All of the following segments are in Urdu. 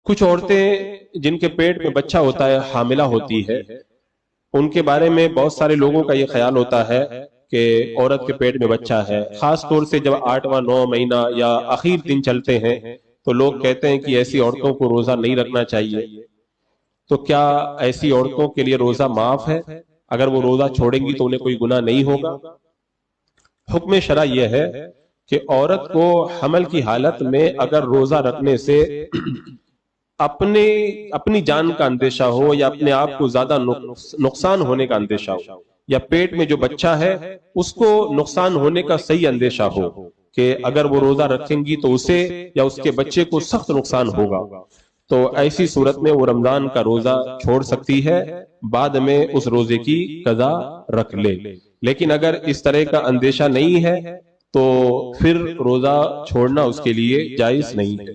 کچھ عورتیں جن کے پیٹ میں بچہ ہوتا ہے، حاملہ ہوتی ہے، ان کے بارے میں بہت سارے لوگوں کا یہ خیال ہوتا ہے کہ عورت کے پیٹ میں بچہ ہے، خاص طور سے جب 8واں 9 مہینہ یا آخر دن چلتے ہیں تو لوگ کہتے ہیں کہ ایسی عورتوں کو روزہ نہیں رکھنا چاہیے۔ تو کیا ایسی عورتوں کے لیے روزہ معاف ہے؟ اگر وہ روزہ چھوڑیں گی تو انہیں کوئی گناہ نہیں ہوگا؟ حکم شرع یہ ہے کہ عورت کو حمل کی حالت میں اگر روزہ رکھنے سے اپنی جان کا اندیشہ ہو یا اپنے آپ کو زیادہ نقصان ہونے کا اندیشہ ہو، یا پیٹ میں جو بچہ ہے اس کو نقصان ہونے کا صحیح اندیشہ ہو کہ اگر وہ روزہ رکھیں گی تو اسے یا اس کے بچے کو سخت نقصان ہوگا، تو ایسی صورت میں وہ رمضان کا روزہ چھوڑ سکتی ہے، بعد میں اس روزے کی قضا رکھ لے۔ لیکن اگر اس طرح کا اندیشہ نہیں ہے تو پھر روزہ چھوڑنا اس کے لیے جائز نہیں ہے۔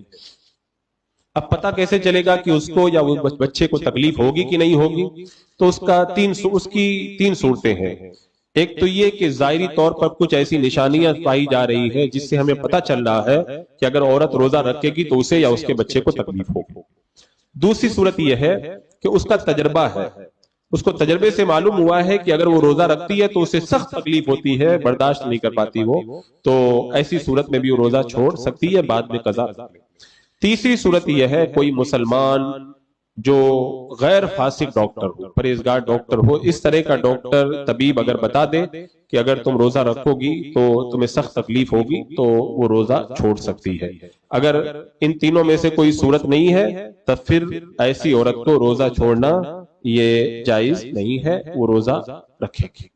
اب پتہ کیسے چلے گا کہ اس کو یا وہ بچے کو تکلیف ہوگی کہ نہیں ہوگی؟ تو اس کی تین صورتیں ہیں۔ ایک تو یہ کہ ظاہری طور پر کچھ ایسی نشانیاں پائی جا رہی ہیں جس سے ہمیں پتہ چل رہا ہے کہ اگر عورت روزہ رکھے گی تو اسے یا اس کے بچے کو تکلیف ہوگی۔ دوسری صورت یہ ہے کہ اس کا تجربہ ہے، اس کو تجربے سے معلوم ہوا ہے کہ اگر وہ روزہ رکھتی ہے تو اسے سخت تکلیف ہوتی ہے، برداشت نہیں کر پاتی وہ، تو ایسی صورت میں بھی وہ روزہ چھوڑ سکتی ہے، بعد میں قضا۔ تیسری صورت یہ ہے کوئی مسلمان جو غیر فاسق ڈاکٹر ہو، پرہیزگار ڈاکٹر ہو، اس طرح کا ڈاکٹر طبیب اگر بتا دے کہ اگر تم روزہ رکھو گی تو تمہیں سخت تکلیف ہوگی تو وہ روزہ چھوڑ سکتی ہے۔ اگر ان تینوں میں سے کوئی صورت نہیں ہے تو پھر ایسی عورت کو روزہ چھوڑنا یہ جائز نہیں ہے، وہ روزہ رکھے گی۔